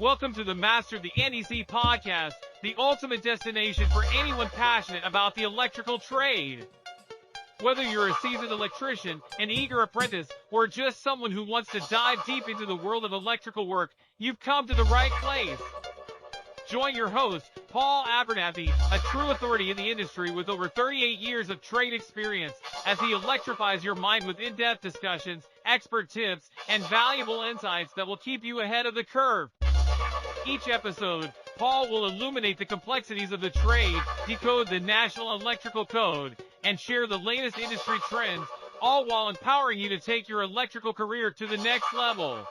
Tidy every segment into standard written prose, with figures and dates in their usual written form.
Welcome to the Master the NEC podcast, the ultimate destination for anyone passionate about the electrical trade. Whether you're a seasoned electrician, an eager apprentice, or just someone who wants to dive deep into the world of electrical work, you've come to the right place. Join your host, Paul Abernathy, a true authority in the industry with over 38 years of trade experience, as he electrifies your mind with in-depth discussions, expert tips, and valuable insights that will keep you ahead of the curve. Each episode, Paul will illuminate the complexities of the trade, decode the National Electrical Code, and share the latest industry trends, all while empowering you to take your electrical career to the next level.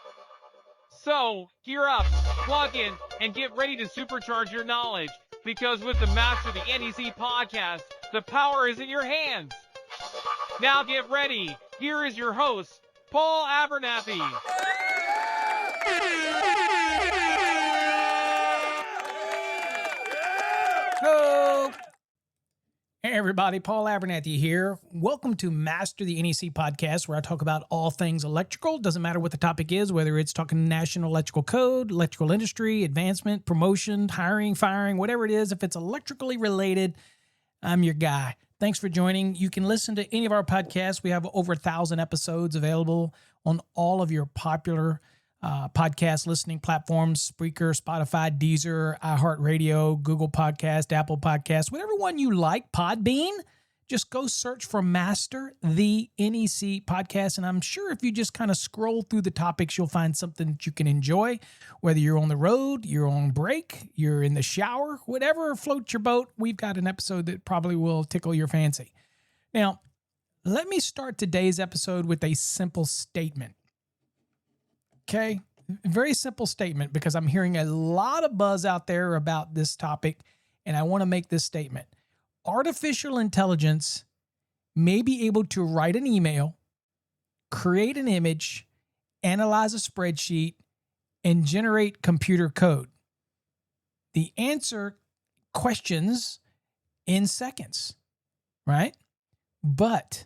So, gear up, plug in, and get ready to supercharge your knowledge, because with the Master the NEC podcast, the power is in your hands. Now get ready. Here is your host, Paul Abernathy. Hello. Hey everybody, Paul Abernathy here. Welcome to Master the NEC podcast, where I talk about all things electrical. Doesn't matter what the topic is, whether it's talking National Electrical Code, electrical industry, advancement, promotion, hiring, firing, whatever it is. If it's electrically related, I'm your guy. Thanks for joining. You can listen to any of our podcasts. We have over 1,000 episodes available on all of your popular podcast listening platforms: Spreaker, Spotify, Deezer, iHeartRadio, Google Podcast, Apple Podcast, whatever one you like. Podbean, just go search for Master the NEC podcast, and I'm sure if you just kind of scroll through the topics, you'll find something that you can enjoy, whether you're on the road, you're on break, you're in the shower, whatever floats your boat. We've got an episode that probably will tickle your fancy. Now, let me start today's episode with a simple statement. Okay, very simple statement, because I'm hearing a lot of buzz out there about this topic, and I want to make this statement. Artificial intelligence may be able to write an email, create an image, analyze a spreadsheet, and generate computer code. The answer questions in seconds, right? But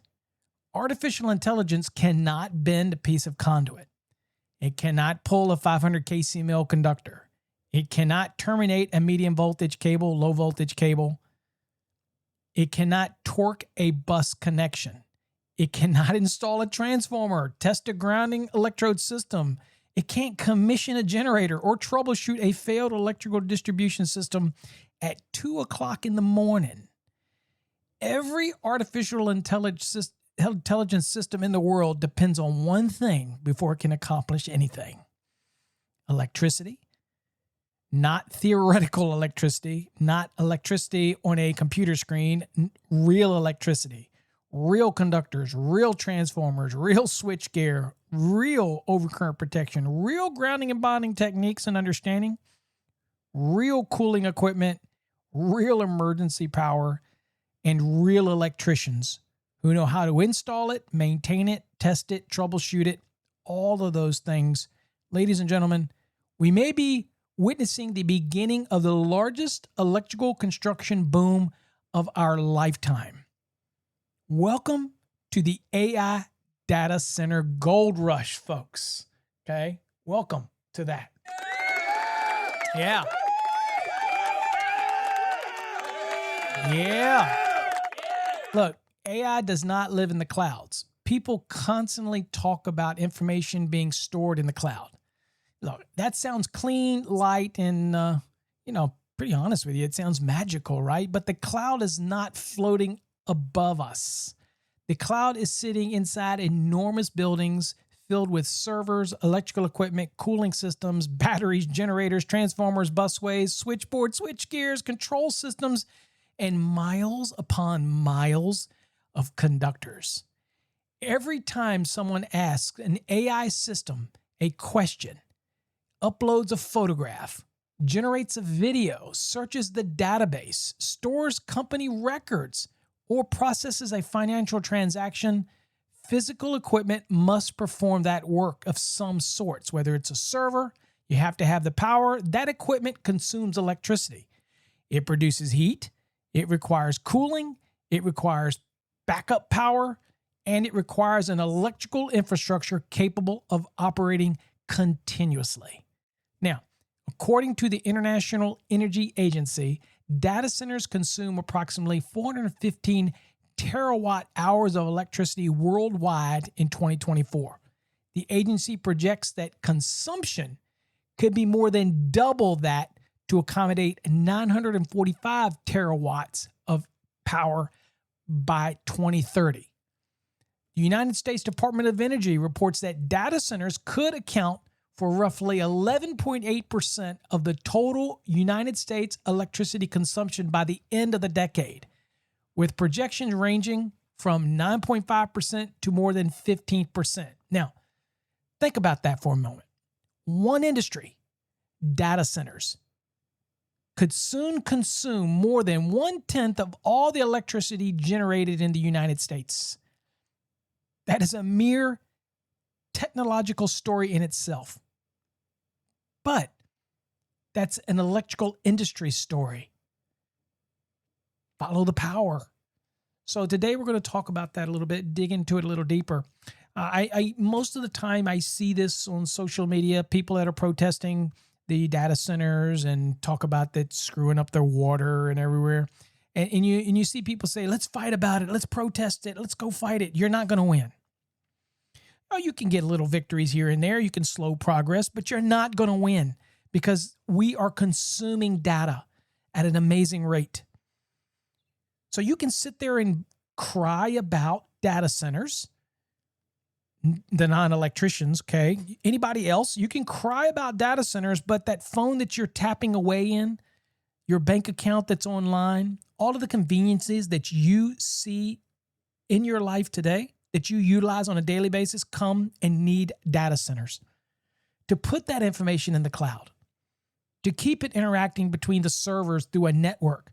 artificial intelligence cannot bend a piece of conduit. It cannot pull a 500 kc mil conductor. It cannot terminate a medium voltage cable, low voltage cable. It cannot torque a bus connection. It cannot install a transformer, test a grounding electrode system. It can't commission a generator or troubleshoot a failed electrical distribution system at 2 o'clock in the morning. Every artificial intelligence system in the world depends on one thing before it can accomplish anything: electricity. Not theoretical electricity, not electricity on a computer screen, real electricity, real conductors, real transformers, real switchgear, real overcurrent protection, real grounding and bonding techniques and understanding, real cooling equipment, real emergency power, and real electricians who know how to install it, maintain it, test it, troubleshoot it, all of those things. Ladies and gentlemen, we may be witnessing the beginning of the largest electrical construction boom of our lifetime. Welcome to the AI data center gold rush, folks. Okay? Welcome to that. Yeah. Look, AI does not live in the clouds. People constantly talk about information being stored in the cloud. Look, that sounds clean, light, and, pretty honest with you, it sounds magical, right? But the cloud is not floating above us. The cloud is sitting inside enormous buildings filled with servers, electrical equipment, cooling systems, batteries, generators, transformers, busways, switchboards, switchgears, control systems, and miles upon miles of conductors. Every time someone asks an AI system a question, uploads a photograph, generates a video, searches the database, stores company records, or processes a financial transaction, physical equipment must perform that work of some sorts. Whether it's a server, you have to have the power. That equipment consumes electricity. It produces heat. It requires cooling. It requires backup power, and it requires an electrical infrastructure capable of operating continuously. Now, According to the International Energy Agency, data centers consume approximately 415 terawatt hours of electricity worldwide in 2024. The agency projects that consumption could be more than double that to accommodate 945 terawatts of power by 2030. The United States Department of Energy reports that data centers could account for roughly 11.8% of the total United States electricity consumption by the end of the decade, with projections ranging from 9.5% to more than 15%. Now, think about that for a moment. One industry, data centers, could soon consume more than 1/10 of all the electricity generated in the United States. That is a mere technological story in itself. But that's an electrical industry story. Follow the power. So today we're going to talk about that a little bit, dig into it a little deeper. I most of the time I see this on social media, people that are protesting the data centers and talk about that screwing up their water and everywhere. And you see people say, let's fight about it. Let's protest it. Let's go fight it. You're not going to win. Oh, you can get little victories here and there. You can slow progress, but you're not going to win because we are consuming data at an amazing rate. So you can sit there and cry about data centers, the non-electricians, okay? Anybody else, you can cry about data centers, but that phone that you're tapping away in, your bank account that's online, all of the conveniences that you see in your life today, that you utilize on a daily basis, come and need data centers to put that information in the cloud, to keep it interacting between the servers through a network.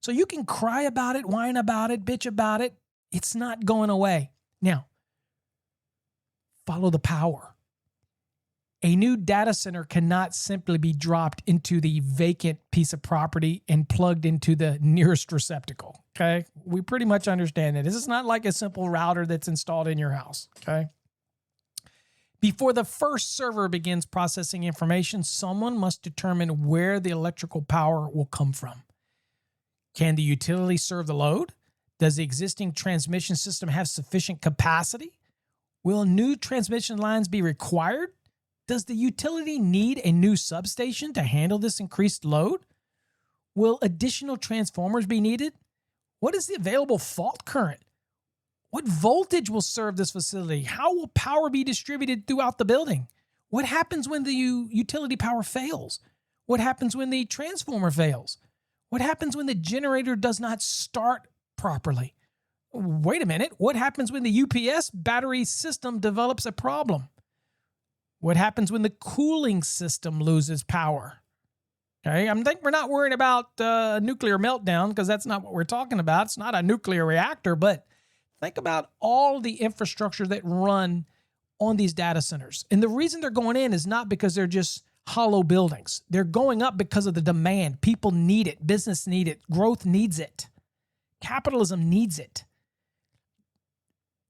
So you can cry about it, whine about it, bitch about it. It's not going away. Now, follow the power. A new data center cannot simply be dropped into the vacant piece of property and plugged into the nearest receptacle, okay? We pretty much understand that. This is not like a simple router that's installed in your house, okay? Before the first server begins processing information, someone must determine where the electrical power will come from. Can the utility serve the load? Does the existing transmission system have sufficient capacity? Will new transmission lines be required? Does the utility need a new substation to handle this increased load? Will additional transformers be needed? What is the available fault current? What voltage will serve this facility? How will power be distributed throughout the building? What happens when the utility power fails? What happens when the transformer fails? What happens when the generator does not start properly? Wait a minute. What happens when the UPS battery system develops a problem? What happens when the cooling system loses power? Okay, I think we're not worried about nuclear meltdown because that's not what we're talking about. It's not a nuclear reactor, but think about all the infrastructure that run on these data centers. And the reason they're going in is not because they're just hollow buildings. They're going up because of the demand. People need it. Business need it. Growth needs it. Capitalism needs it.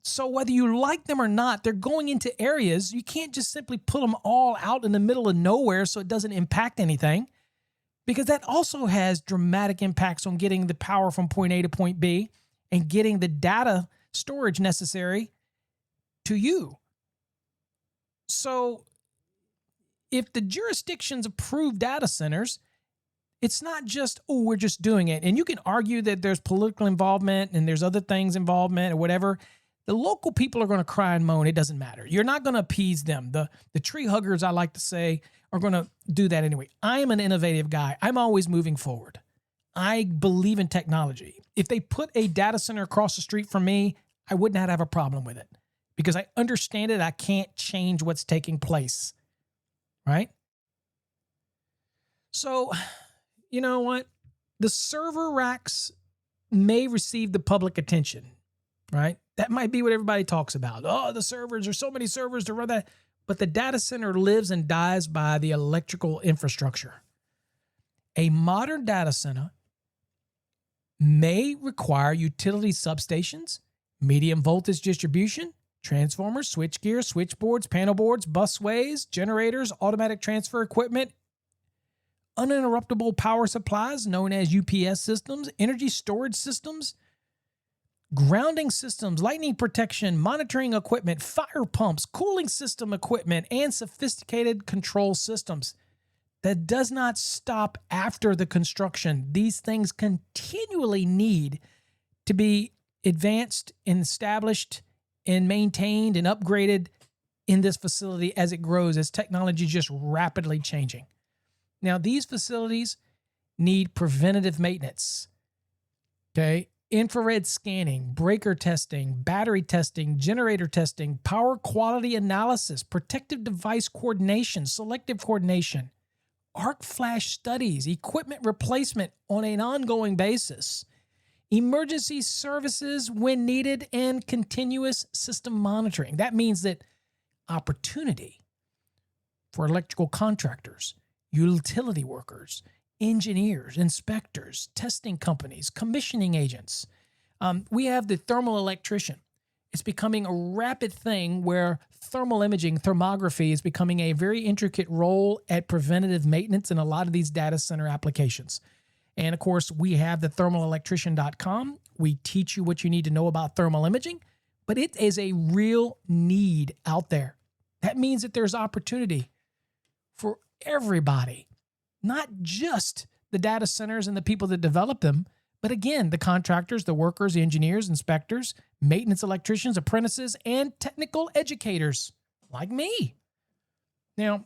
So whether you like them or not, they're going into areas. You can't just simply put them all out in the middle of nowhere so it doesn't impact anything, because that also has dramatic impacts on getting the power from point A to point B and getting the data storage necessary to you. So if the jurisdictions approve data centers, it's not just, oh, we're just doing it. And you can argue that there's political involvement and there's other things involvement or whatever. The local people are going to cry and moan. It doesn't matter. You're not going to appease them. The tree huggers, I like to say, are going to do that anyway. I am an innovative guy. I'm always moving forward. I believe in technology. If they put a data center across the street from me, I would not have a problem with it because I understand it. I can't change what's taking place, right? So, you know what? The server racks may receive the public attention, right? That might be what everybody talks about. Oh, the servers, there's so many servers to run that. But the data center lives and dies by the electrical infrastructure. A modern data center may require utility substations, medium voltage distribution, transformers, switchgear, switchboards, panel boards, busways, generators, automatic transfer equipment, uninterruptible power supplies known as UPS systems, energy storage systems, grounding systems, lightning protection, monitoring equipment, fire pumps, cooling system equipment, and sophisticated control systems. That does not stop after the construction. These things continually need to be advanced and established and maintained and upgraded in this facility as it grows, as technology is just rapidly changing. Now, these facilities need preventative maintenance, okay? Infrared scanning, breaker testing, battery testing, generator testing, power quality analysis, protective device coordination, selective coordination, arc flash studies, equipment replacement on an ongoing basis, emergency services when needed, and continuous system monitoring. That means that opportunity for electrical contractors, utility workers, engineers, inspectors, testing companies, commissioning agents. We have the thermal electrician. It's becoming a rapid thing where thermal imaging, thermography, is becoming a very intricate role at preventative maintenance in a lot of these data center applications. And of course, we have the thermalelectrician.com. We teach you what you need to know about thermal imaging, but it is a real need out there. That means that there's opportunity for everybody, not just the data centers and the people that develop them, but again, the contractors, the workers, the engineers, inspectors, maintenance electricians, apprentices, and technical educators like me. Now,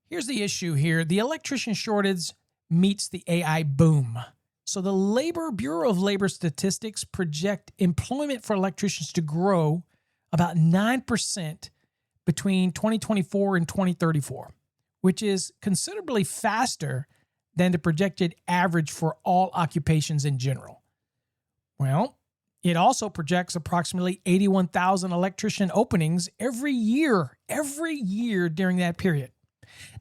here's the issue here. The electrician shortage meets the AI boom. So the Bureau of Labor Statistics project employment for electricians to grow about 9% between 2024 and 2034, which is considerably faster than the projected average for all occupations in general. Well, it also projects approximately 81,000 electrician openings every year during that period.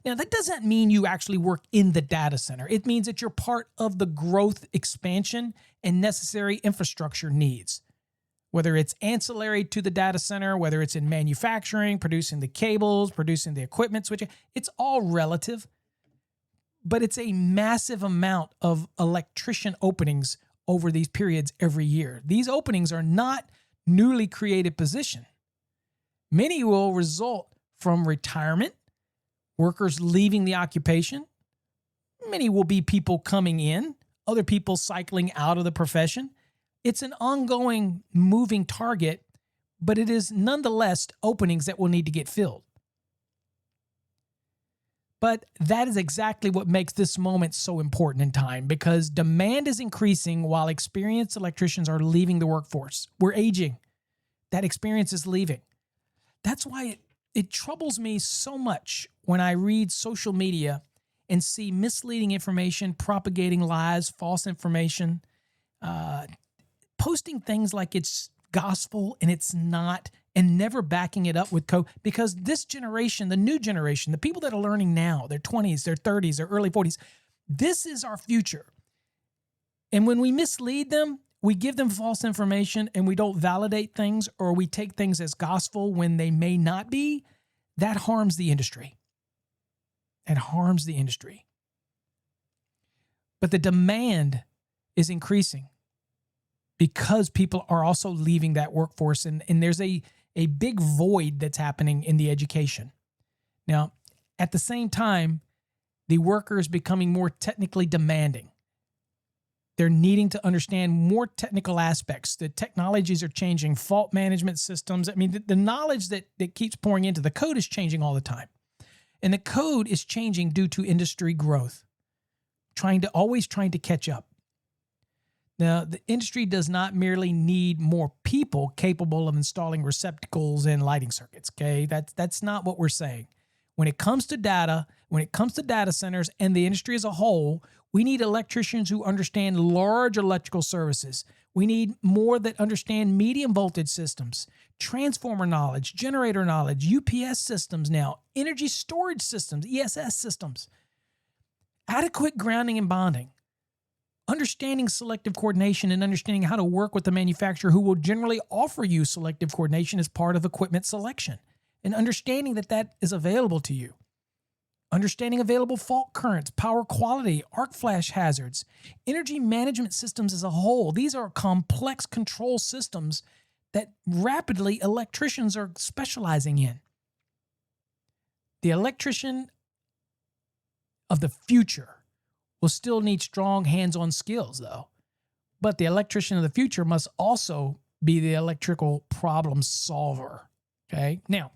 Now, that doesn't mean you actually work in the data center. It means that you're part of the growth, expansion, and necessary infrastructure needs. Whether it's ancillary to the data center, whether it's in manufacturing, producing the cables, producing the equipment, switching, it's all relative. But it's a massive amount of electrician openings over these periods every year. These openings are not newly created positions. Many will result from retirement, workers leaving the occupation. Many will be people coming in, other people cycling out of the profession. It's an ongoing moving target, but it is nonetheless openings that will need to get filled. But that is exactly what makes this moment so important in time, because demand is increasing while experienced electricians are leaving the workforce. We're aging. That experience is leaving. That's why it troubles me so much when I read social media and see misleading information, propagating lies, false information, posting things like it's gospel and it's not, and never backing it up with code. Because this generation, the new generation, the people that are learning now, their 20s, their 30s, their early 40s, this is our future. And when we mislead them, we give them false information and we don't validate things, or we take things as gospel when they may not be, that harms the industry. It harms the industry. But the demand is increasing because people are also leaving that workforce, and there's a big void that's happening in the education. Now, at the same time, the worker is becoming more technically demanding. They're needing to understand more technical aspects. The technologies are changing, fault management systems. I mean, the knowledge that keeps pouring into the code is changing all the time. And the code is changing due to industry growth, always trying to catch up. Now, the industry does not merely need more people capable of installing receptacles and lighting circuits, okay? That's not what we're saying. When it comes to data, when it comes to data centers and the industry as a whole, we need electricians who understand large electrical services. We need more that understand medium voltage systems, transformer knowledge, generator knowledge, UPS systems now, energy storage systems, ESS systems, adequate grounding and bonding, understanding selective coordination and understanding how to work with the manufacturer who will generally offer you selective coordination as part of equipment selection, and understanding that is available to you. understanding available fault currents, power quality, arc flash hazards, energy management systems as a whole. These are complex control systems that rapidly electricians are specializing in. The electrician of the future will still need strong hands-on skills, though. But the electrician of the future must also be the electrical problem solver. Okay? Now,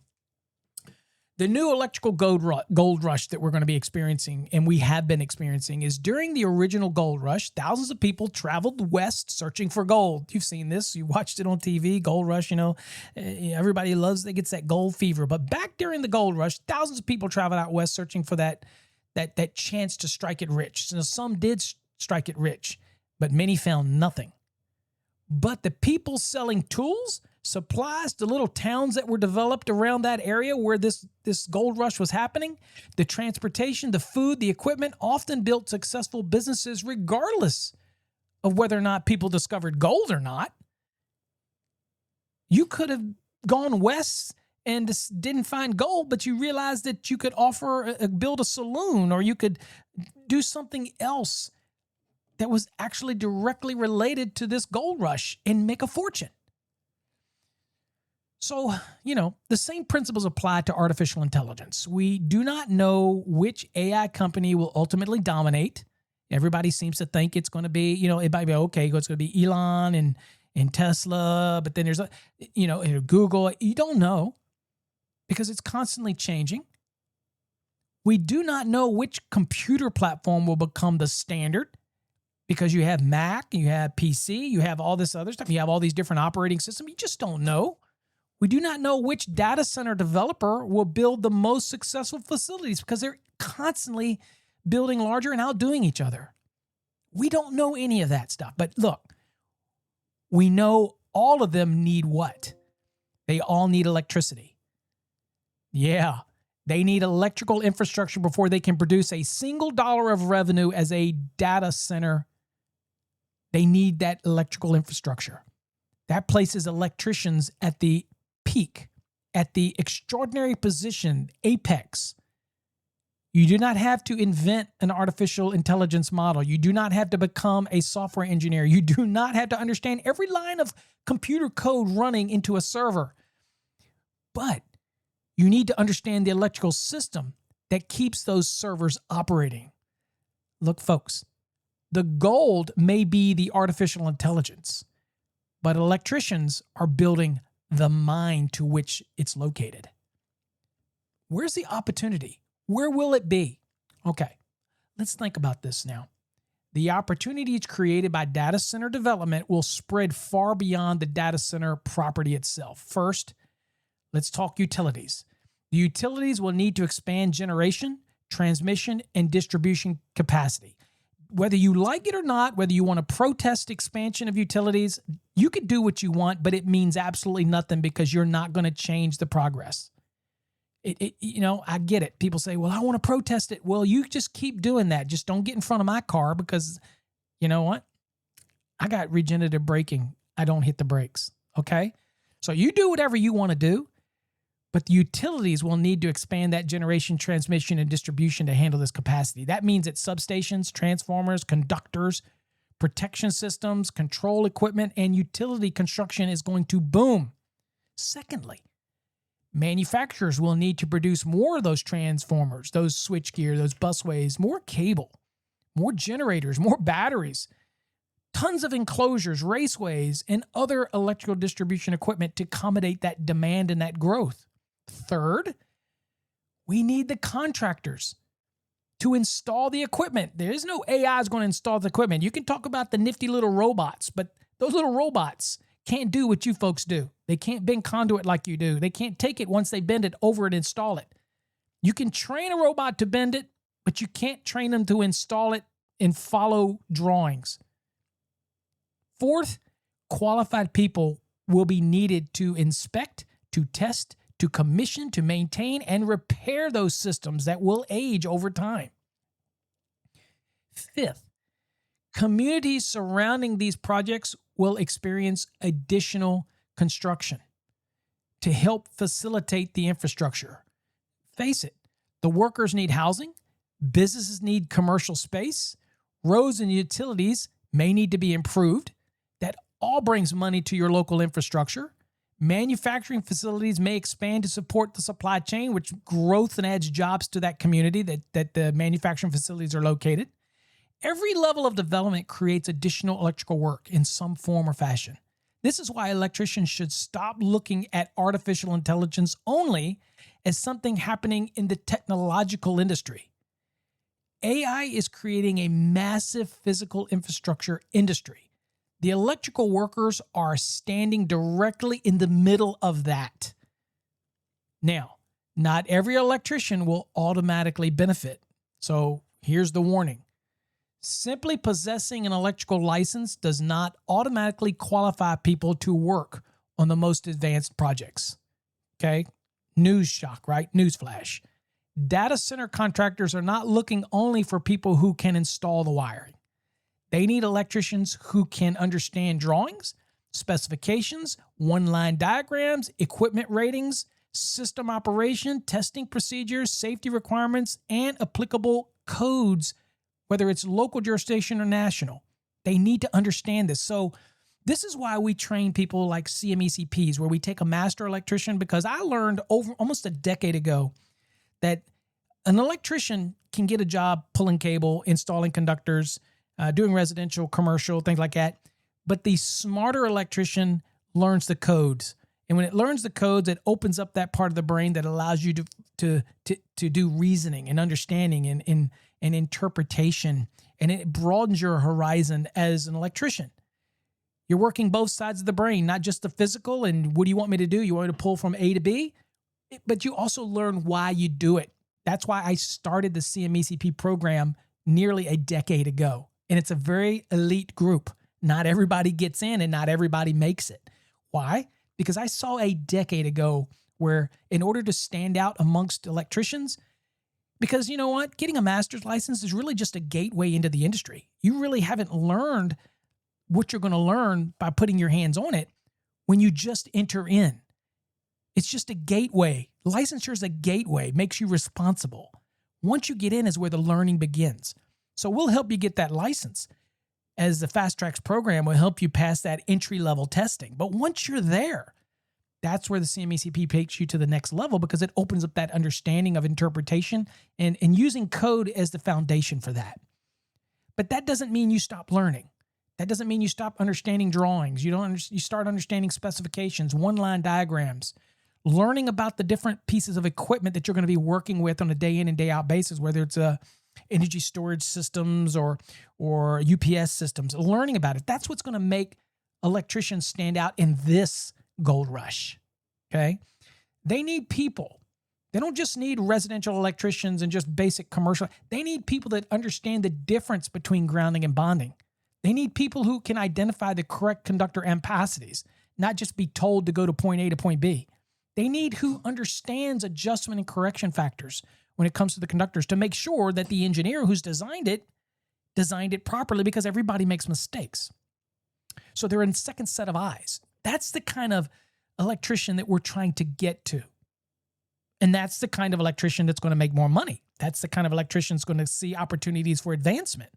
the new electrical gold rush that we're going to be experiencing, and we have been experiencing, is during the original gold rush, thousands of people traveled west searching for gold. You've seen this. You watched it on TV, gold rush, everybody loves, they gets that gold fever. But back during the gold rush, thousands of people traveled out west searching for that chance to strike it rich. So some did strike it rich, but many found nothing. But the people selling tools, supplies to little towns that were developed around that area where this gold rush was happening, the transportation, the food, the equipment, often built successful businesses regardless of whether or not people discovered gold or not. You could have gone west and didn't find gold, but you realized that you could build a saloon, or you could do something else that was actually directly related to this gold rush and make a fortune. So, the same principles apply to artificial intelligence. We do not know which AI company will ultimately dominate. Everybody seems to think it's going to be, it might be okay, it's going to be Elon and Tesla, but then there's, Google. You don't know because it's constantly changing. We do not know which computer platform will become the standard because you have Mac, you have PC, you have all this other stuff, you have all these different operating systems. You just don't know. We do not know which data center developer will build the most successful facilities because they're constantly building larger and outdoing each other. We don't know any of that stuff. But look, we know all of them need what? They all need electricity. Yeah, they need electrical infrastructure before they can produce a single dollar of revenue as a data center. They need that electrical infrastructure. That places electricians at the peak, at the extraordinary position, apex. You do not have to invent an artificial intelligence model. You do not have to become a software engineer. You do not have to understand every line of computer code running into a server. But you need to understand the electrical system that keeps those servers operating. Look, folks, the gold may be the artificial intelligence, but electricians are building the mine to which it's located. Where's the opportunity? Where will it be? Okay, let's think about this now. The opportunities created by data center development will spread far beyond the data center property itself. First, let's talk utilities. The utilities will need to expand generation, transmission, and distribution capacity. Whether you like it or not, whether you want to protest expansion of utilities, you can do what you want, but it means absolutely nothing because you're not going to change the progress. I get it. People say, well, I want to protest it. Well, you just keep doing that. Just don't get in front of my car because you know what? I got regenerative braking. I don't hit the brakes. Okay? So you do whatever you want to do. But the utilities will need to expand that generation, transmission, and distribution to handle this capacity. That means that substations, transformers, conductors, protection systems, control equipment, and utility construction is going to boom. Secondly, manufacturers will need to produce more of those transformers, those switchgear, those busways, more cable, more generators, more batteries, tons of enclosures, raceways, and other electrical distribution equipment to accommodate that demand and that growth. Third, we need the contractors to install the equipment. There is no AI is going to install the equipment. You can talk about the nifty little robots, but those little robots can't do what you folks do. They can't bend conduit like you do. They can't take it once they bend it over and install it. You can train a robot to bend it, but you can't train them to install it and follow drawings. Fourth, qualified people will be needed to inspect, to test, to commission, to maintain, and repair those systems that will age over time. Fifth, communities surrounding these projects will experience additional construction to help facilitate the infrastructure. Face it, The workers need housing. Businesses need commercial space. Roads and utilities may need to be improved. That all brings money to your local infrastructure. Manufacturing facilities may expand to support the supply chain, which growth and adds jobs to that community that the manufacturing facilities are located. Every level of development creates additional electrical work in some form or fashion. This is why electricians should stop looking at artificial intelligence only as something happening in the technological industry. AI is creating a massive physical infrastructure industry. The electrical workers are standing directly in the middle of that. Now, not every electrician will automatically benefit. So here's the warning. Simply possessing an electrical license does not automatically qualify people to work on the most advanced projects. Okay? News shock, right? Newsflash. Data center contractors are not looking only for people who can install the wiring. They need electricians who can understand drawings, specifications, one-line diagrams, equipment ratings, system operation, testing procedures, safety requirements, and applicable codes, whether it's local jurisdiction or national. They need to understand this. So this is why we train people like CMECPs, where we take a master electrician, because I learned over almost a decade ago that an electrician can get a job pulling cable, installing conductors, doing residential, commercial, things like that. But the smarter electrician learns the codes. And when it learns the codes, it opens up that part of the brain that allows you to do reasoning and understanding and interpretation. And it broadens your horizon as an electrician. You're working both sides of the brain, not just the physical and what do you want me to do? You want me to pull from A to B? But you also learn why you do it. That's why I started the CMECP program nearly a decade ago. And it's a very elite group. Not everybody gets in and not everybody makes it. Why? Because I saw a decade ago where in order to stand out amongst electricians, because you know what? Getting a master's license is really just a gateway into the industry. You really haven't learned what you're going to learn by putting your hands on it when you just enter in. It's just a gateway. Licensure is a gateway, makes you responsible. Once you get in is where the learning begins. So we'll help you get that license, as the Fast Tracks program will help you pass that entry-level testing. But once you're there, that's where the CMECP takes you to the next level, because it opens up that understanding of interpretation and using code as the foundation for that. But that doesn't mean you stop learning. That doesn't mean you stop understanding drawings. You start understanding specifications, one-line diagrams, learning about the different pieces of equipment that you're going to be working with on a day in and day out basis, whether it's energy storage systems or UPS systems, learning about it. That's what's going to make electricians stand out in this gold rush. Okay? They need people. They don't just need residential electricians and just basic commercial. They need people that understand the difference between grounding and bonding. They need people who can identify the correct conductor ampacities, not just be told to go to point A to point B. They need who understands adjustment and correction factors when it comes to the conductors to make sure that the engineer who's designed it properly, because everybody makes mistakes. So they're in second set of eyes. That's the kind of electrician that we're trying to get to. And that's the kind of electrician that's going to make more money. That's the kind of electrician that's going to see opportunities for advancement.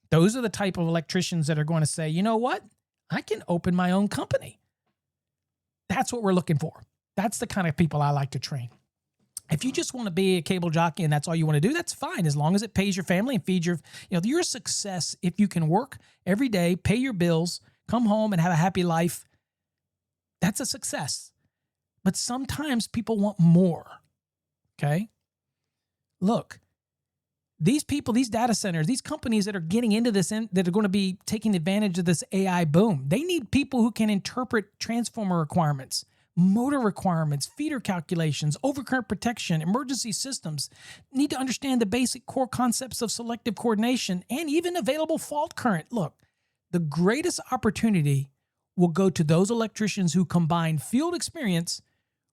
Those are the type of electricians that are going to say, you know what? I can open my own company. That's what we're looking for. That's the kind of people I like to train. If you just want to be a cable jockey and that's all you want to do, that's fine, as long as it pays your family and feeds you're a success if you can work every day, pay your bills, come home and have a happy life. That's a success. But sometimes people want more. Okay? Look, these people, these data centers, these companies that are getting into this, that are going to be taking advantage of this AI boom, they need people who can interpret transformer requirements, motor requirements, feeder calculations, overcurrent protection, emergency systems, need to understand the basic core concepts of selective coordination and even available fault current. Look, the greatest opportunity will go to those electricians who combine field experience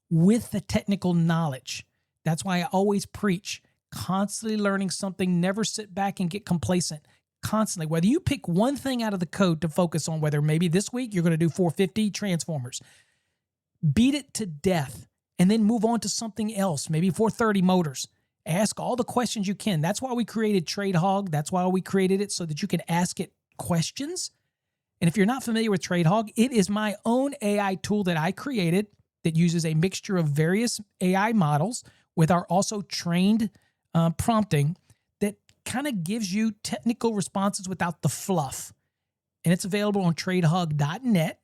with the technical knowledge. That's why I always preach constantly learning something, never sit back and get complacent. Constantly, whether you pick one thing out of the code to focus on, whether maybe this week you're going to do 450 transformers, beat it to death, and then move on to something else, maybe 430 motors. Ask all the questions you can. That's why we created TradeHog. That's why we created it, so that you can ask it questions. And if you're not familiar with TradeHog, it is my own AI tool that I created that uses a mixture of various AI models with our also trained prompting that kind of gives you technical responses without the fluff. And it's available on tradehog.net.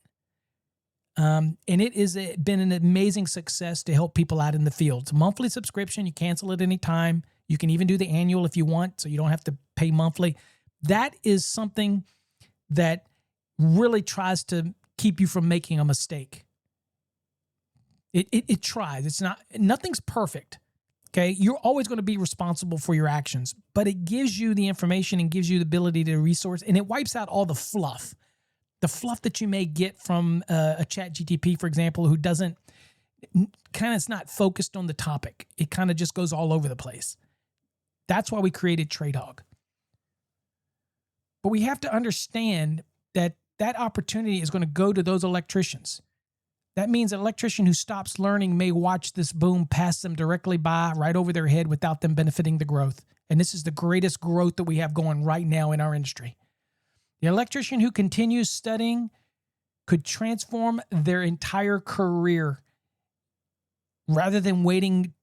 And it has been an amazing success to help people out in the field. It's a monthly subscription. You cancel it anytime. You can even do the annual if you want, so you don't have to pay monthly. That is something that really tries to keep you from making a mistake. It tries. It's not, nothing's perfect. Okay. You're always going to be responsible for your actions, but it gives you the information and gives you the ability to resource, and it wipes out all the fluff that you may get from a chat GTP, for example, who doesn't it's not focused on the topic. It kind of just goes all over the place. That's why we created TradeHog. But we have to understand that that opportunity is going to go to those electricians. That means an electrician who stops learning may watch this boom pass them directly by, right over their head, without them benefiting the growth. And this is the greatest growth that we have going right now in our industry. The electrician who continues studying could transform their entire career. Rather than waiting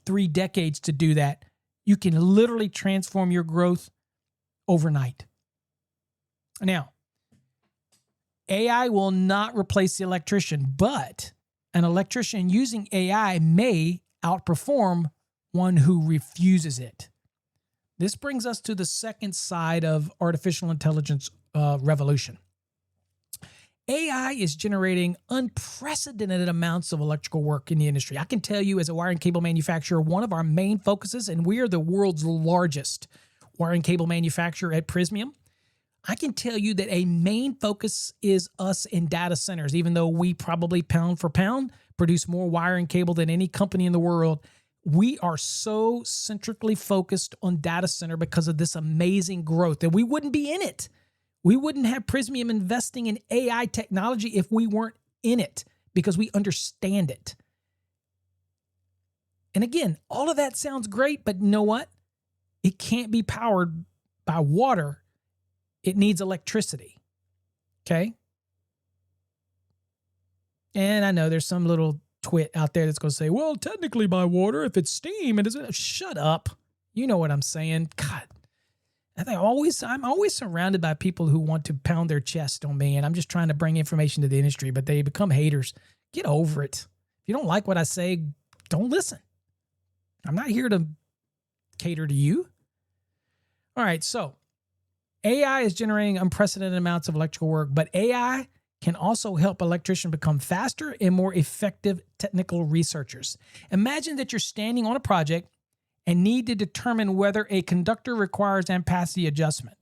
3 decades to do that, you can literally transform your growth overnight. Now, AI will not replace the electrician, but an electrician using AI may outperform one who refuses it. This brings us to the second side of artificial intelligence revolution. AI is generating unprecedented amounts of electrical work in the industry. I can tell you, as a wire and cable manufacturer, one of our main focuses, and we are the world's largest wire and cable manufacturer at Prismium, I can tell you that a main focus is us in data centers. Even though we probably pound for pound produce more wire and cable than any company in the world, we are so centrically focused on data center because of this amazing growth that we wouldn't be in it. We wouldn't have Prismium investing in AI technology if we weren't in it, because we understand it. And again, all of that sounds great, but you know what? It can't be powered by water. It needs electricity. Okay? And I know there's some little twit out there that's going to say, well, technically by water, if it's steam, it isn't. Shut up. You know what I'm saying. God. I'm always surrounded by people who want to pound their chest on me, and I'm just trying to bring information to the industry, but they become haters. Get over it. If you don't like what I say, don't listen. I'm not here to cater to you. All right, so AI is generating unprecedented amounts of electrical work, but AI can also help electricians become faster and more effective technical researchers. Imagine that you're standing on a project and need to determine whether a conductor requires ampacity adjustment.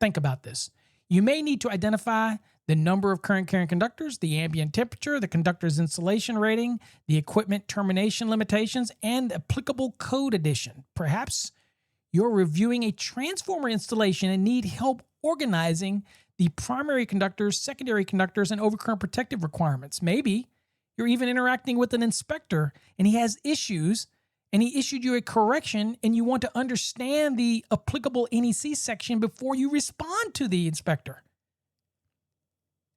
Think about this. You may need to identify the number of current carrying conductors, the ambient temperature, the conductor's insulation rating, the equipment termination limitations, and applicable code addition. Perhaps you're reviewing a transformer installation and need help organizing the primary conductors, secondary conductors, and overcurrent protective requirements. Maybe you're even interacting with an inspector and he has issues and he issued you a correction and you want to understand the applicable NEC section before you respond to the inspector.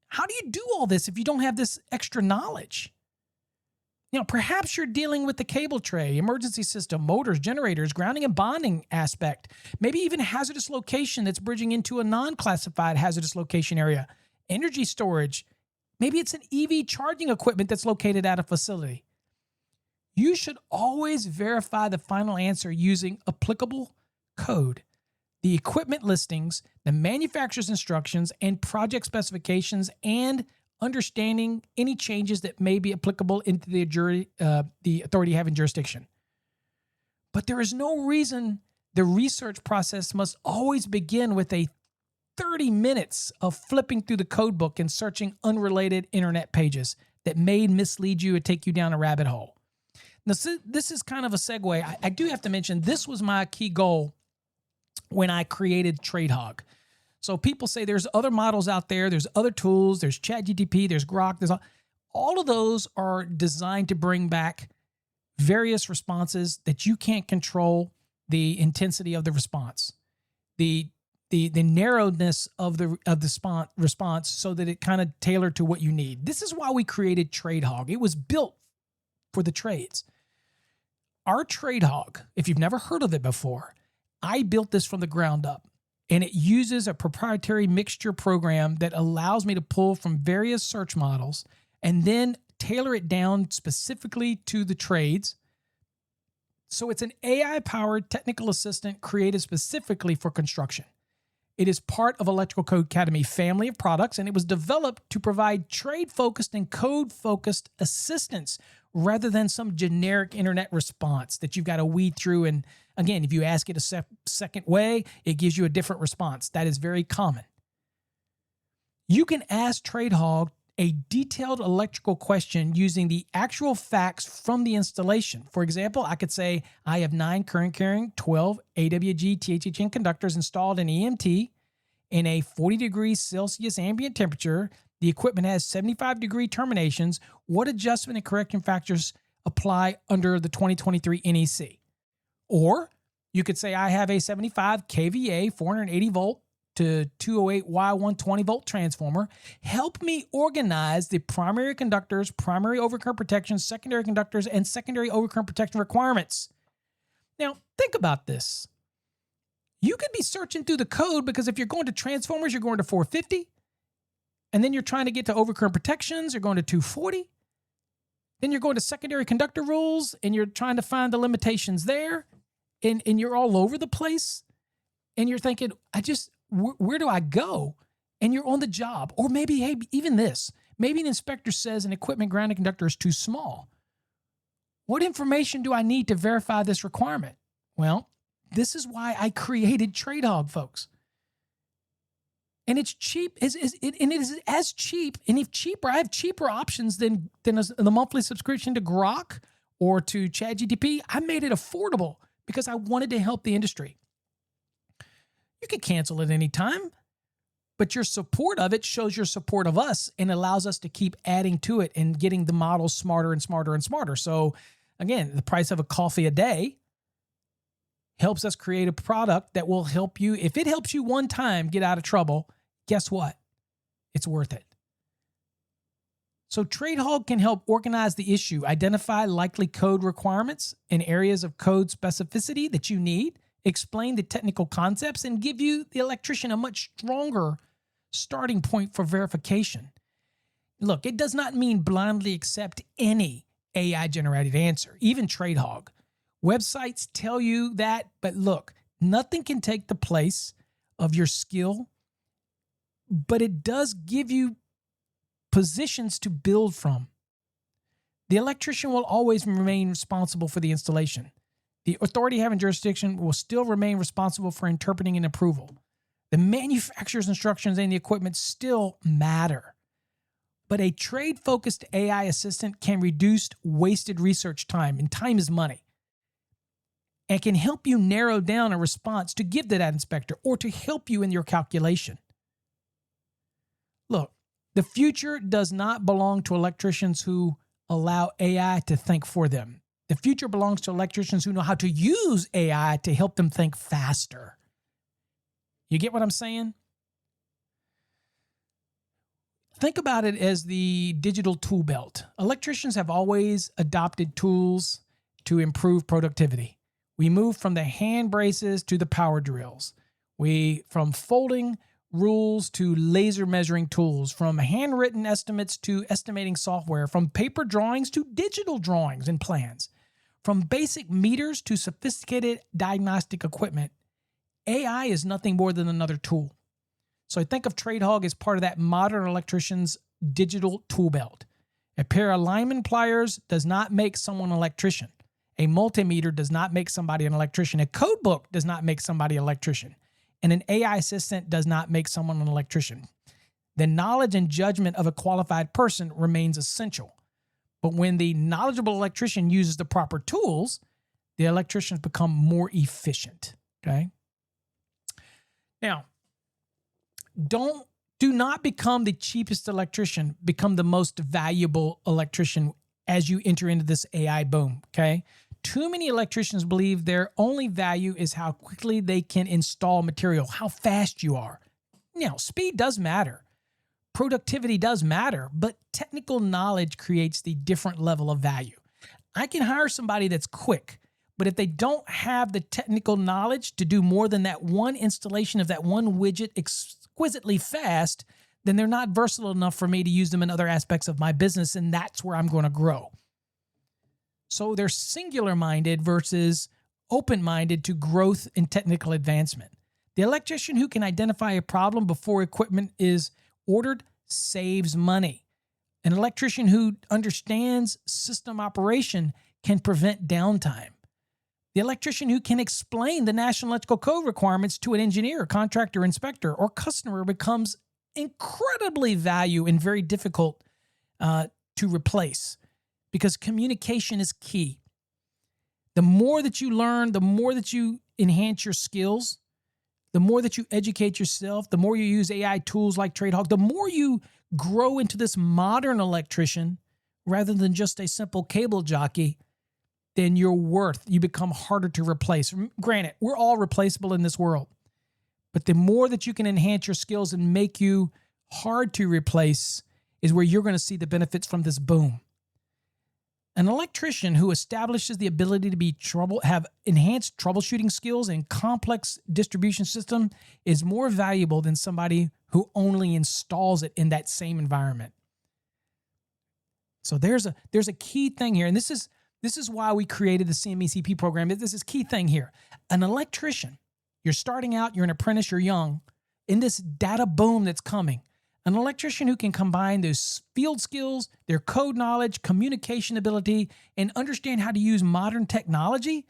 How do you do all this if you don't have this extra knowledge? Perhaps you're dealing with the cable tray, emergency system, motors, generators, grounding and bonding aspect, maybe even hazardous location that's bridging into a non-classified hazardous location area, energy storage. Maybe it's an EV charging equipment that's located at a facility. You should always verify the final answer using applicable code, the equipment listings, the manufacturer's instructions, and project specifications, and understanding any changes that may be applicable into the authority having jurisdiction. But there is no reason the research process must always begin with a 30 minutes of flipping through the code book and searching unrelated internet pages that may mislead you and take you down a rabbit hole. Now, this is kind of a segue. I do have to mention this was my key goal when I created TradeHog. So people say there's other models out there, there's other tools, there's ChatGTP, there's Grok, there's all of those are designed to bring back various responses that you can't control the intensity of the response, the narrowness of the response so that it kind of tailored to what you need. This is why we created TradeHog. It was built for the trades. Our TradeHog, if you've never heard of it before, I built this from the ground up, and it uses a proprietary mixture program that allows me to pull from various search models and then tailor it down specifically to the trades. So it's an AI-powered technical assistant created specifically for construction. It is part of Electrical Code Academy family of products, and it was developed to provide trade-focused and code-focused assistance rather than some generic internet response that you've got to weed through. And again, if you ask it a second way, it gives you a different response. That is very common. You can ask TradeHog a detailed electrical question using the actual facts from the installation. For example, I could say, I have 9 current carrying 12 AWG THHN conductors installed in EMT in a 40 degrees Celsius ambient temperature. The equipment has 75-degree terminations. What adjustment and correction factors apply under the 2023 NEC? Or you could say, I have a 75 kVA 480 volt to 208 Y 120 volt transformer. Help me organize the primary conductors, primary overcurrent protection, secondary conductors, and secondary overcurrent protection requirements. Now, think about this. You could be searching through the code because if you're going to transformers, you're going to 450. And then you're trying to get to overcurrent protections, you're going to 240. Then you're going to secondary conductor rules, and you're trying to find the limitations there. And you're all over the place. And you're thinking, where do I go? And you're on the job. Or maybe, hey, even this. Maybe an inspector says an equipment grounding conductor is too small. What information do I need to verify this requirement? Well, this is why I created TradeHog, folks. And it's cheap, and it is as cheap, and if cheaper, I have cheaper options than the monthly subscription to Grok or to ChatGPT. I made it affordable because I wanted to help the industry. You can cancel at any time, but your support of it shows your support of us and allows us to keep adding to it and getting the models smarter and smarter and smarter. So again, the price of a coffee a day helps us create a product that will help you. If it helps you one time get out of trouble, guess what? It's worth it. So TradeHog can help organize the issue, identify likely code requirements and areas of code specificity that you need, explain the technical concepts, and give you, the electrician, a much stronger starting point for verification. Look, it does not mean blindly accept any AI-generated answer, even TradeHog. Websites tell you that, but look, nothing can take the place of your skill, but it does give you positions to build from. The electrician will always remain responsible for the installation. The authority having jurisdiction will still remain responsible for interpreting and approval. The manufacturer's instructions and the equipment still matter. But a trade-focused AI assistant can reduce wasted research time, and time is money, and can help you narrow down a response to give to that inspector or to help you in your calculation. Look, the future does not belong to electricians who allow AI to think for them. The future belongs to electricians who know how to use AI to help them think faster. You get what I'm saying? Think about it as the digital tool belt. Electricians have always adopted tools to improve productivity. We moved from the hand braces to the power drills. From folding rules to laser measuring tools, from handwritten estimates to estimating software, from paper drawings to digital drawings and plans, from basic meters to sophisticated diagnostic equipment. AI is nothing more than another tool. So I think of TradeHog as part of that modern electrician's digital tool belt. A pair of lineman pliers does not make someone an electrician. A multimeter does not make somebody an electrician. A code book does not make somebody an electrician. And an AI assistant does not make someone an electrician. The knowledge and judgment of a qualified person remains essential. But when the knowledgeable electrician uses the proper tools, the electricians become more efficient. Okay? Now, do not become the cheapest electrician. Become the most valuable electrician as you enter into this AI boom, okay? Too many electricians believe their only value is how quickly they can install material, how fast you are. Now, speed does matter. Productivity does matter, but technical knowledge creates the different level of value. I can hire somebody that's quick, but if they don't have the technical knowledge to do more than that one installation of that one widget exquisitely fast, then they're not versatile enough for me to use them in other aspects of my business, and that's where I'm going to grow. So they're singular-minded versus open-minded to growth and technical advancement. The electrician who can identify a problem before equipment is ordered saves money. An electrician who understands system operation can prevent downtime. The electrician who can explain the National Electrical Code requirements to an engineer, contractor, inspector, or customer becomes incredibly valuable and very difficult to replace, because communication is key. The more that you learn, the more that you enhance your skills, the more that you educate yourself, the more you use AI tools like TradeHawk, the more you grow into this modern electrician rather than just a simple cable jockey, then your worth, you become harder to replace. Granted, we're all replaceable in this world, but the more that you can enhance your skills and make you hard to replace is where you're going to see the benefits from this boom. An electrician who establishes the ability to have enhanced troubleshooting skills in complex distribution system is more valuable than somebody who only installs it in that same environment. So there's a key thing here, and this is why we created the CMECP program. This is key thing here. An electrician, you're starting out, you're an apprentice, you're young, in this data boom that's coming. An electrician who can combine those field skills, their code knowledge, communication ability, and understand how to use modern technology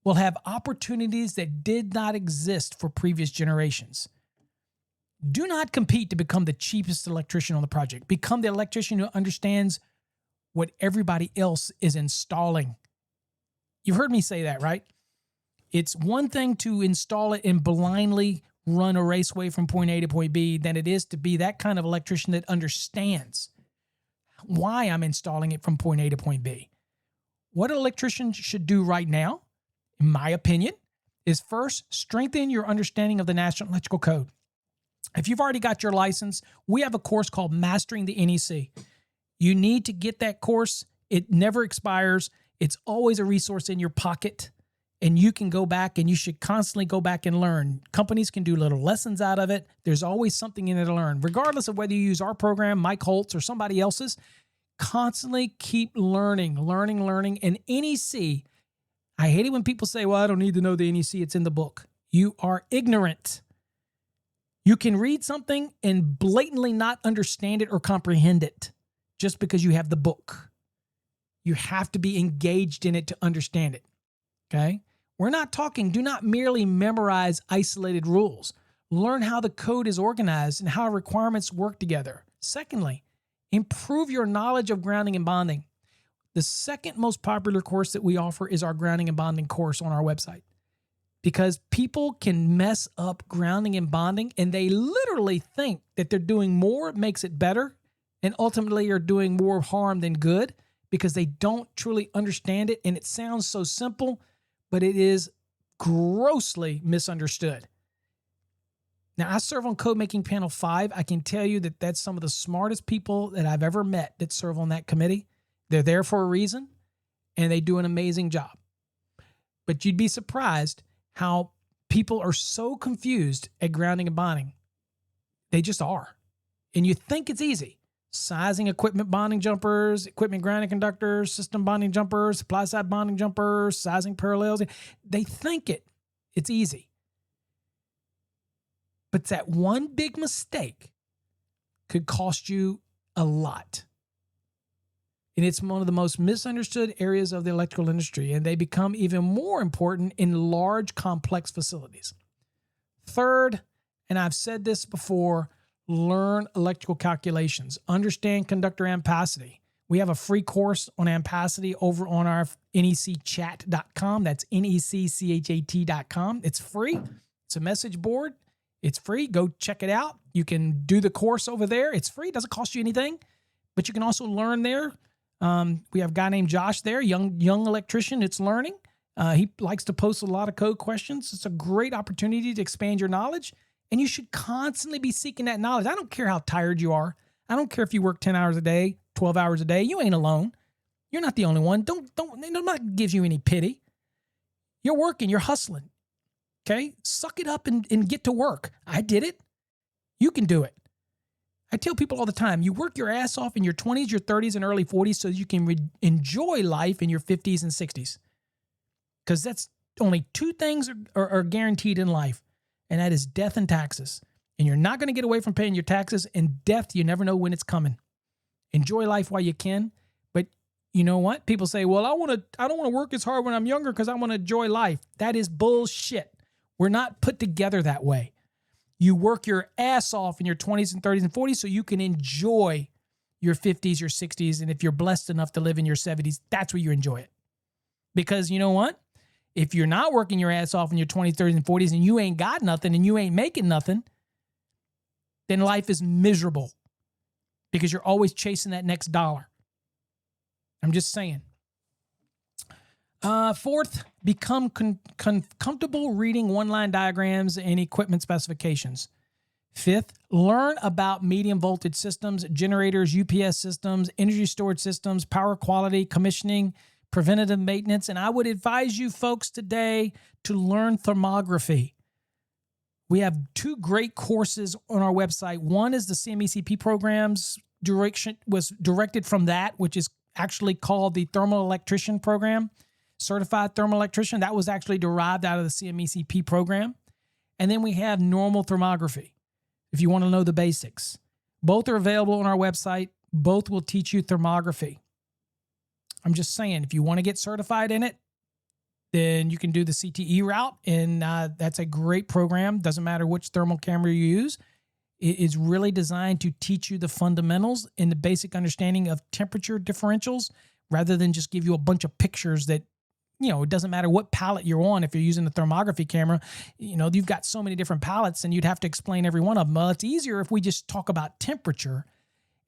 will have opportunities that did not exist for previous generations. Do not compete to become the cheapest electrician on the project. Become the electrician who understands what everybody else is installing. You've heard me say that, right? It's one thing to install it and blindly run a raceway from point A to point B than it is to be that kind of electrician that understands why I'm installing it from point A to point B. What an electrician should do right now, in my opinion, is first strengthen your understanding of the National Electrical Code. If you've already got your license, we have a course called Mastering the NEC. You need to get that course. It never expires. It's always a resource in your pocket. And you can go back, and you should constantly go back and learn. Companies can do little lessons out of it. There's always something in it to learn. Regardless of whether you use our program, Mike Holtz, or somebody else's, constantly keep learning. And NEC, I hate it when people say, well, I don't need to know the NEC. It's in the book. You are ignorant. You can read something and blatantly not understand it or comprehend it just because you have the book. You have to be engaged in it to understand it. Okay? We're not talking, do not merely memorize isolated rules. Learn how the code is organized and how requirements work together. Secondly, improve your knowledge of grounding and bonding. The second most popular course that we offer is our grounding and bonding course on our website, because people can mess up grounding and bonding, and they literally think that they're doing more makes it better, and ultimately are doing more harm than good because they don't truly understand it. And it sounds so simple, but it is grossly misunderstood. Now, I serve on Code Making Panel 5. I can tell you that that's some of the smartest people that I've ever met that serve on that committee. They're there for a reason, and they do an amazing job. But you'd be surprised how people are so confused at grounding and bonding. They just are. And you think it's easy. Sizing equipment bonding jumpers, equipment grounding conductors, system bonding jumpers, supply side bonding jumpers, sizing parallels. They think it's easy. But that one big mistake could cost you a lot. And it's one of the most misunderstood areas of the electrical industry, and they become even more important in large, complex facilities. Third, and I've said this before, learn electrical calculations. Understand conductor ampacity. We have a free course on ampacity over on our necchat.com. That's necchat.com. It's free. It's a message board. It's free. Go check it out. You can do the course over there. It's free. It doesn't cost you anything, but you can also learn there. We have a guy named Josh there, young electrician. It's learning. He likes to post a lot of code questions. It's a great opportunity to expand your knowledge, and you should constantly be seeking that knowledge. I don't care how tired you are. I don't care if you work 10 hours a day, 12 hours a day. You ain't alone. You're not the only one. Nobody gives you any pity. You're working. You're hustling. Okay? Suck it up and get to work. I did it. You can do it. I tell people all the time, you work your ass off in your 20s, your 30s, and early 40s so you can enjoy life in your 50s and 60s. Because that's only two things are guaranteed in life, and that is death and taxes. And you're not going to get away from paying your taxes, and death, you never know when it's coming. Enjoy life while you can. But you know what? People say, well, I don't want to work as hard when I'm younger because I want to enjoy life. That is bullshit. We're not put together that way. You work your ass off in your 20s and 30s and 40s so you can enjoy your 50s, your 60s, and if you're blessed enough to live in your 70s, that's where you enjoy it. Because you know what? If you're not working your ass off in your 20s, 30s, and 40s and you ain't got nothing and you ain't making nothing, then life is miserable because you're always chasing that next dollar. I'm just saying. Fourth, become comfortable reading one-line diagrams and equipment specifications. Fifth, learn about medium voltage systems, generators, UPS systems, energy storage systems, power quality, commissioning, preventative maintenance. And I would advise you folks today to learn thermography. We have two great courses on our website. One is the CMECP programs was directed from that, which is actually called the Thermal Electrician Program. Certified Thermal Electrician. That was actually derived out of the CMECP program. And then we have normal thermography, if you want to know the basics. Both are available on our website. Both will teach you thermography. I'm just saying, if you want to get certified in it, then you can do the CTE route, and that's a great program. Doesn't matter which thermal camera you use. It is really designed to teach you the fundamentals and the basic understanding of temperature differentials rather than just give you a bunch of pictures that, it doesn't matter what palette you're on. If you're using a thermography camera, you've got so many different palettes and you'd have to explain every one of them. Well, it's easier if we just talk about temperature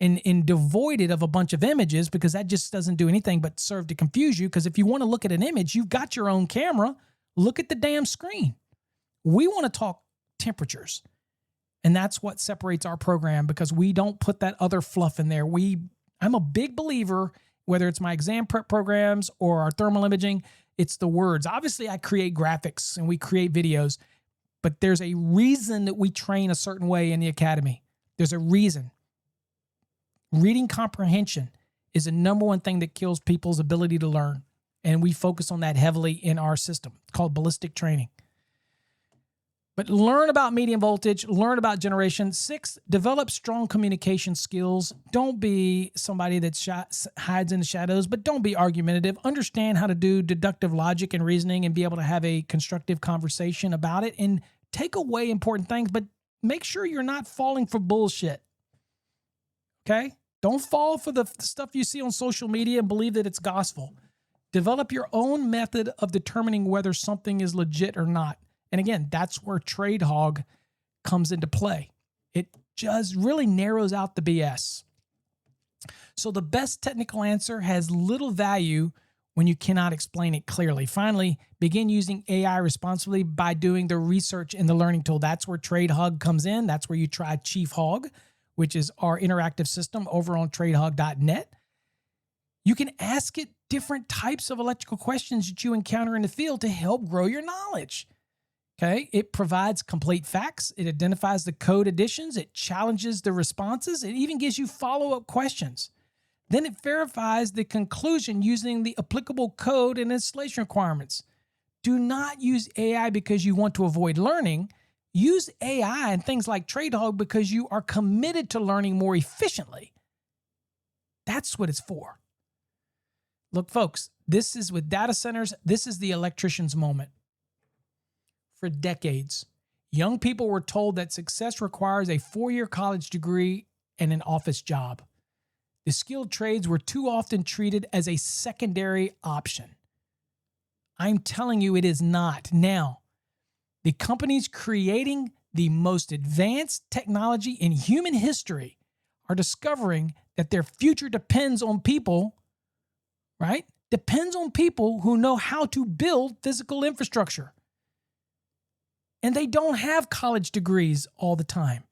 and devoid it of a bunch of images, because that just doesn't do anything but serve to confuse you. Because if you want to look at an image, you've got your own camera. Look at the damn screen. We want to talk temperatures. And that's what separates our program, because we don't put that other fluff in there. I'm a big believer, whether it's my exam prep programs or our thermal imaging, it's the words. Obviously, I create graphics and we create videos, but there's a reason that we train a certain way in the academy. There's a reason. Reading comprehension is the number one thing that kills people's ability to learn. And we focus on that heavily in our system. It's called ballistic training. But learn about medium voltage, learn about generation. 6, develop strong communication skills. Don't be somebody that hides in the shadows, but don't be argumentative. Understand how to do deductive logic and reasoning and be able to have a constructive conversation about it, and take away important things, but make sure you're not falling for bullshit. Okay? Don't fall for the stuff you see on social media and believe that it's gospel. Develop your own method of determining whether something is legit or not. And again, that's where TradeHog comes into play. It just really narrows out the BS. So the best technical answer has little value when you cannot explain it clearly. Finally, begin using AI responsibly by doing the research in the learning tool. That's where TradeHog comes in. That's where you try Chief Hog, which is our interactive system over on tradehog.net. You can ask it different types of electrical questions that you encounter in the field to help grow your knowledge. Okay, it provides complete facts. It identifies the code additions. It challenges the responses. It even gives you follow-up questions. Then it verifies the conclusion using the applicable code and installation requirements. Do not use AI because you want to avoid learning. Use AI and things like TradeHog because you are committed to learning more efficiently. That's what it's for. Look, folks, this is with data centers. This is the electrician's moment. For decades, young people were told that success requires a 4-year college degree and an office job. The skilled trades were too often treated as a secondary option. I'm telling you, it is not. Now, the companies creating the most advanced technology in human history are discovering that their future depends on people right, depends on people who know how to build physical infrastructure. And they don't have college degrees all the time.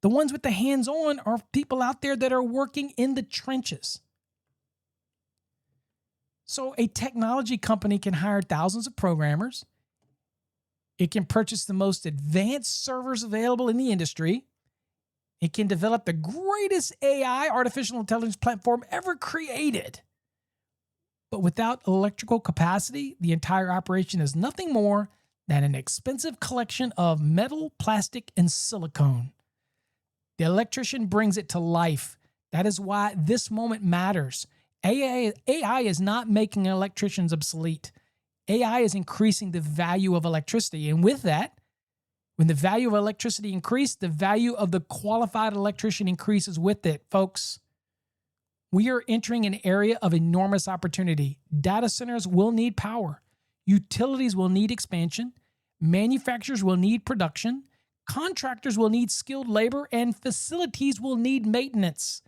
The ones with the hands-on are people out there that are working in the trenches. So a technology company can hire thousands of programmers. It can purchase the most advanced servers available in the industry. It can develop the greatest AI, artificial intelligence platform ever created. But without electrical capacity, the entire operation is nothing more than an expensive collection of metal, plastic, and silicone. The electrician brings it to life. That is why this moment matters. AI is not making electricians obsolete. AI is increasing the value of electricity. And with that, when the value of electricity increases, the value of the qualified electrician increases with it, folks. We are entering an area of enormous opportunity. Data centers will need power. Utilities will need expansion. Manufacturers will need production. Contractors will need skilled labor, and facilities will need maintenance.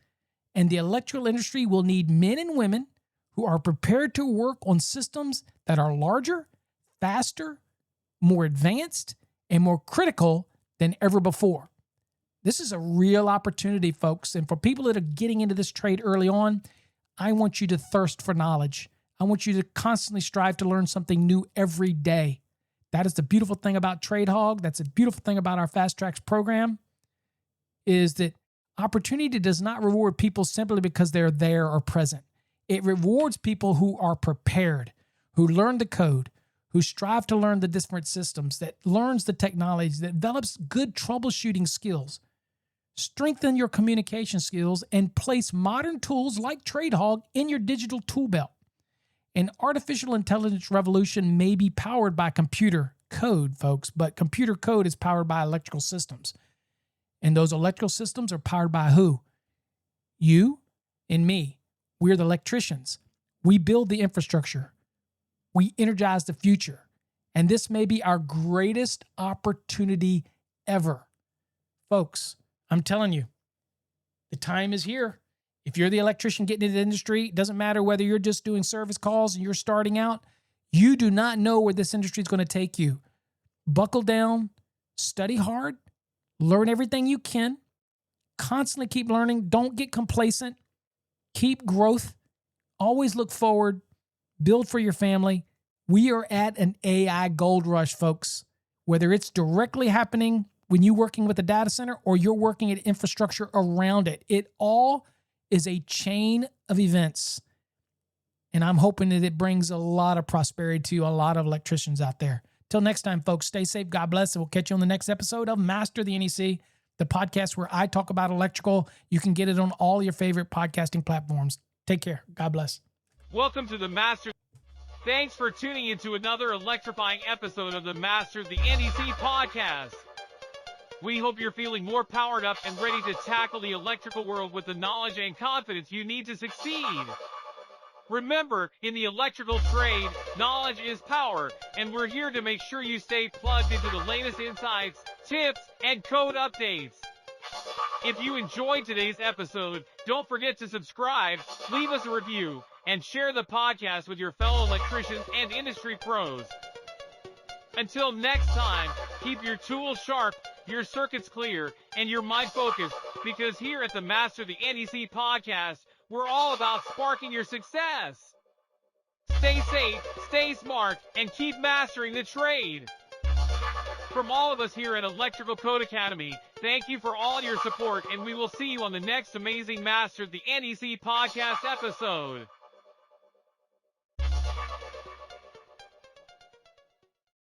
And the electrical industry will need men and women who are prepared to work on systems that are larger, faster, more advanced, and more critical than ever before. This is a real opportunity, folks. And for people that are getting into this trade early on, I want you to thirst for knowledge. I want you to constantly strive to learn something new every day. That is the beautiful thing about Trade Hog. That's a beautiful thing about our Fast Tracks program, is that opportunity does not reward people simply because they're there or present. It rewards people who are prepared, who learn the code, who strive to learn the different systems, that learns the technology, that develops good troubleshooting skills, strengthen your communication skills, and place modern tools like Trade Hog in your digital tool belt. An artificial intelligence revolution may be powered by computer code, folks, but computer code is powered by electrical systems. And those electrical systems are powered by who? You and me. We're the electricians. We build the infrastructure. We energize the future. And this may be our greatest opportunity ever. Folks, I'm telling you, the time is here. If you're the electrician getting into the industry, it doesn't matter whether you're just doing service calls and you're starting out, you do not know where this industry is going to take you. Buckle down, study hard, learn everything you can, constantly keep learning. Don't get complacent. Keep growth. Always look forward. Build for your family. We are at an AI gold rush, folks. Whether it's directly happening when you're working with a data center or you're working at infrastructure around it, it all is a chain of events. And I'm hoping that it brings a lot of prosperity to a lot of electricians out there. Till next time, folks, stay safe. God bless. And we'll catch you on the next episode of Master the NEC, the podcast where I talk about electrical. You can get it on all your favorite podcasting platforms. Take care. God bless. Welcome to the Master. Thanks for tuning into another electrifying episode of the Master the NEC podcast. We hope you're feeling more powered up and ready to tackle the electrical world with the knowledge and confidence you need to succeed. Remember, in the electrical trade, knowledge is power, and we're here to make sure you stay plugged into the latest insights, tips, and code updates. If you enjoyed today's episode, don't forget to subscribe, leave us a review, and share the podcast with your fellow electricians and industry pros. Until next time, keep your tools sharp, your circuits clear, and your mind focused, because here at the Master the NEC podcast, we're all about sparking your success. Stay safe, stay smart, and keep mastering the trade. From all of us here at Electrical Code Academy, thank you for all your support, and we will see you on the next amazing Master the NEC podcast episode.